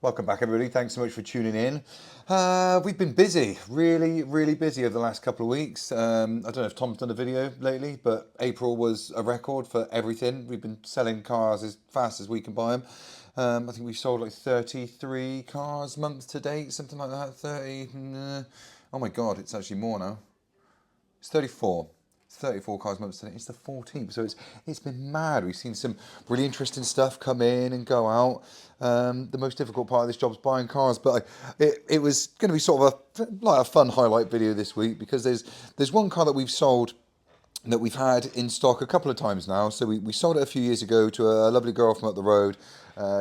Welcome back, everybody. Thanks so much for tuning in. We've been busy, really busy over the last couple of weeks. I don't know if Tom's done a video lately, but April was a record for everything. We've been selling cars as fast as we can buy them. I think we've sold like 33 cars month to date, something like that. 30. Oh my God, it's actually more now. It's 34. 34 cars months today. It's the 14th, so it's been mad. We've seen some really interesting stuff come in and go out. The most difficult part of this job is buying cars, but it was going to be sort of a fun highlight video this week, because there's one car that we've sold that we've had in stock a couple of times now. So we sold it a few years ago to a lovely girl from up the road.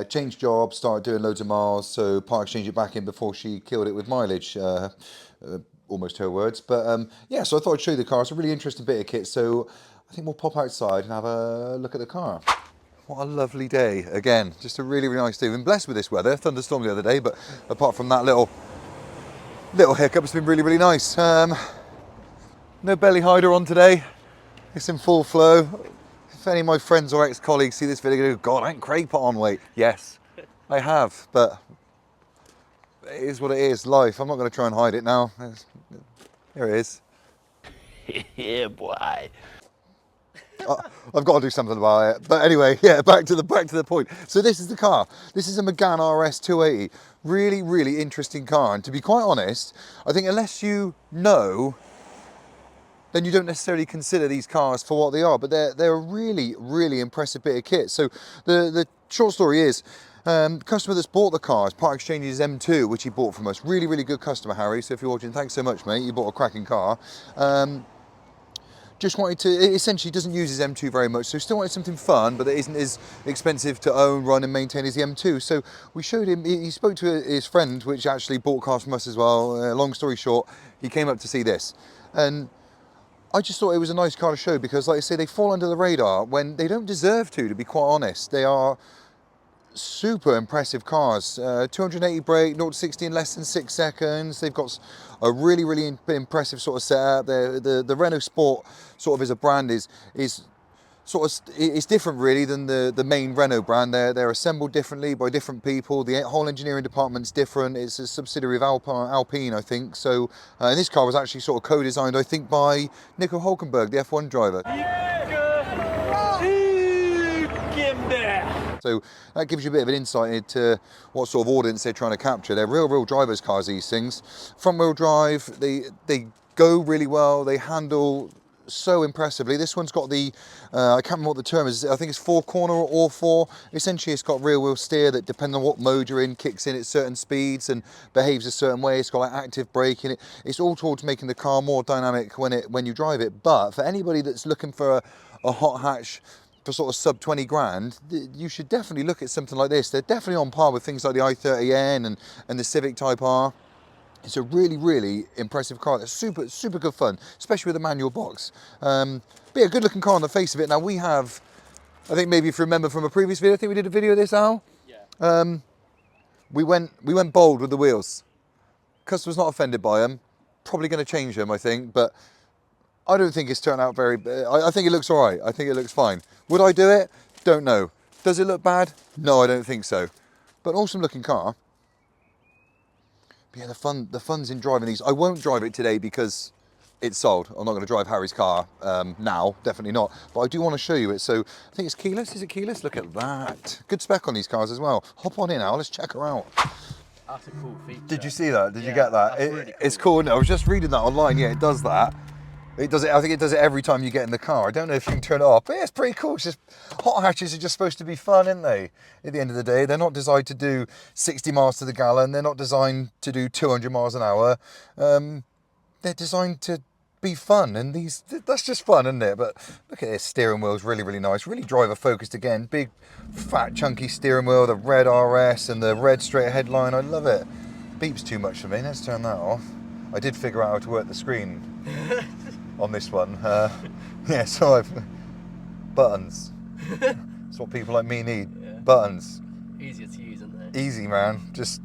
Changed jobs, started doing loads of miles, so part exchanged it back in before she killed it with mileage. Almost her words, but yeah, so I thought I'd show you the car. It's a really interesting bit of kit, so I think we'll pop outside and have a look at the car. What a lovely day. Again, just a really nice day. We've been blessed with this weather. Thunderstorm the other day, but apart from that little hiccup, it's been really nice. No belly hider on today. It's in full flow. If any of my friends or ex-colleagues see this video, they go, God, ain't Craig put on weight? Yes, I have, but it is what it is, life. I'm not going to try and hide it now. Here it is. Yeah, boy. I've got to do something about it. But anyway, yeah, back to the point. So this is the car. This is a Megane RS 280. Really interesting car. And to be quite honest, I think unless you know, then you don't necessarily consider these cars for what they are. But they're a really impressive bit of kit. So the short story is, customer that's bought the car, part exchange his M2, which he bought from us. Really good customer, Harry. So if you're watching, thanks so much, mate. You bought a cracking car. Just wanted to, essentially doesn't use his M2 very much, so still wanted something fun, but that isn't as expensive to own, run and maintain as the M2. So we showed him, he spoke to his friend, which actually bought cars from us as well. Long story short, he came up to see this. And I just thought it was a nice car to show, because like I say, they fall under the radar when they don't deserve to be quite honest. They are super impressive cars. 280 brake, 0 to 60 in less than 6 seconds. They've got a really impressive sort of setup. The Renault Sport sort of as a brand is sort of, it's different really than the main Renault brand. They're assembled differently by different people. The whole engineering department's different. It's a subsidiary of Alpine, I think. So and this car was actually sort of co-designed, I think, by Nico Hülkenberg, the F1 driver. So that gives you a bit of an insight into what sort of audience they're trying to capture. They're real drivers' cars, these things. Front wheel drive, they go really well, they handle so impressively. This one's got the, I can't remember what the term is, I think it's 4-corner or all-4. Essentially it's got rear wheel steer that, depending on what mode you're in, kicks in at certain speeds and behaves a certain way. It's got like active braking. It's all towards making the car more dynamic when you drive it. But for anybody that's looking for a hot hatch for sort of sub 20 grand, you should definitely look at something like this. They're definitely on par with things like the i30N and the Civic Type R. It's a really impressive car. It's super good fun, especially with a manual box. But yeah, good looking car on the face of it. Now we have, I think maybe if you remember from a previous video, I think we did a video of this, Al? Yeah. We went bold with the wheels. Customer's not offended by them. Probably going to change them, I think, but I don't think it's turned out very, I think it looks all right. I think it looks fine. Would I do it? Don't know. Does it look bad? No, I don't think so. But an awesome looking car. But yeah, the fun's in driving these. I won't drive it today because it's sold. I'm not going to drive Harry's car now, definitely not. But I do want to show you it. So I think it's keyless. Is it keyless? Look at that. Good spec on these cars as well. Hop on in, Al. Let's check her out. That's a cool feature. Did you see that? Did you get that? Really cool. It's cool, isn't it? I was just reading that online. Yeah, it does that. It does it. I think it does it every time you get in the car. I don't know if you can turn it off, but yeah, it's pretty cool. It's just, hot hatches are just supposed to be fun, aren't they? At the end of the day, they're not designed to do 60 miles to the gallon. They're not designed to do 200 miles an hour. They're designed to be fun, and that's just fun, isn't it? But look at this steering wheel's really nice, really driver focused again. Big, fat, chunky steering wheel. The red RS and the red straight headline. I love it. Beeps too much for me. Let's turn that off. I did figure out how to work the screen on this one. Yeah, so buttons. That's what people like me need. Yeah. Buttons. Easier to use, aren't they? Easy, man. Just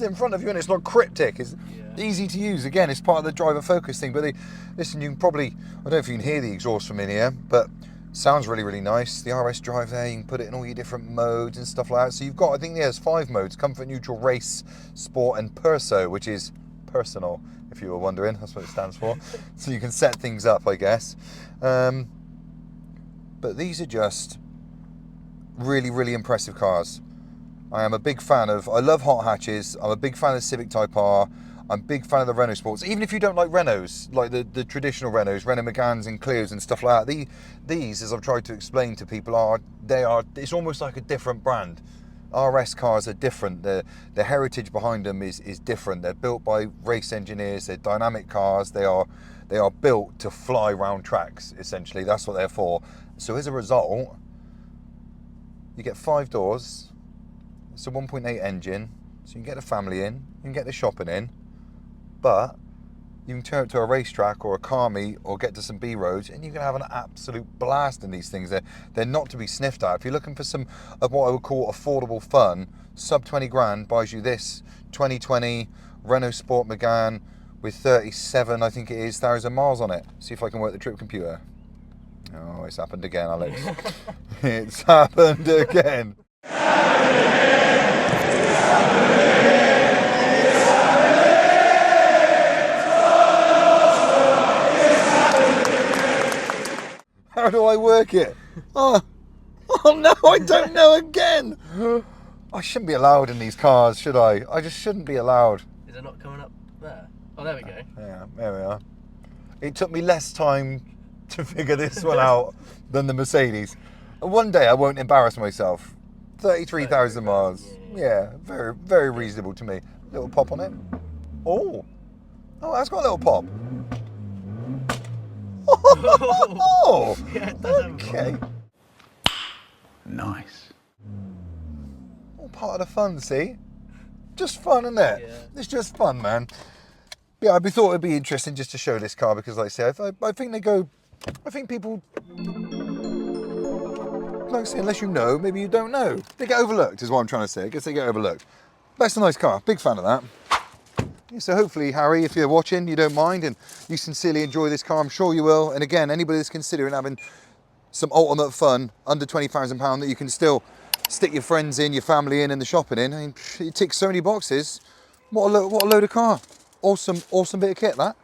in front of you, and it's not cryptic. It's easy to use. Again, it's part of the driver focus thing. But listen, you can probably, I don't know if you can hear the exhaust from in here, but Sounds really, really nice. The RS drive there, you can put it in all your different modes and stuff like that. So you've got, I think there's 5 modes: comfort, neutral, race, sport, and perso, which is personal, if you were wondering. That's what it stands for. So you can set things up, I guess. But these are just really, really impressive cars. I am a big fan of, I love hot hatches. I'm a big fan of Civic Type R. I'm a big fan of the Renault Sports. Even if you don't like Renaults, like the traditional Renaults, Renault Meganes and Clios and stuff like that, these, as I've tried to explain to people, it's almost like a different brand. RS cars are different. The heritage behind them is different. They're built by race engineers. They're dynamic cars. They are built to fly round tracks, essentially. That's what they're for. So as a result, you get 5 doors. It's a 1.8 engine, so you can get the family in, you can get the shopping in, but you can turn it to a racetrack or a car meet or get to some B roads and you can have an absolute blast in these things. They're not to be sniffed at. If you're looking for some of what I would call affordable fun, sub 20 grand buys you this 2020 Renault Sport Megane with 37, I think it is, 1,000 miles on it. See if I can work the trip computer. Oh, it's happened again, Alex. It's happened again. How do I work it? Oh no, I don't know again. I shouldn't be allowed in these cars, should I? I just shouldn't be allowed. Is it not coming up there? Oh, there we go. Yeah, there we are. It took me less time to figure this one out than the Mercedes. One day I won't embarrass myself. 33,000 miles. Yeah, very, very reasonable to me. Little pop on it. Oh, that's got a little pop. Oh, Yeah, it does have a okay. Nice. All part of the fun, see? Just fun, isn't it? Yeah. It's just fun, man. Yeah, I thought it'd be interesting just to show this car because, like I say, I think people, like I say, unless you know, maybe you don't know. They get overlooked, is what I'm trying to say. I guess they get overlooked. That's a nice car. Big fan of that. Yeah, so hopefully, Harry, if you're watching, you don't mind and you sincerely enjoy this car. I'm sure you will. And again, anybody that's considering having some ultimate fun under £20,000 that you can still stick your friends in, your family in, and the shopping in. I mean, it ticks so many boxes. What a load of car. Awesome bit of kit, that.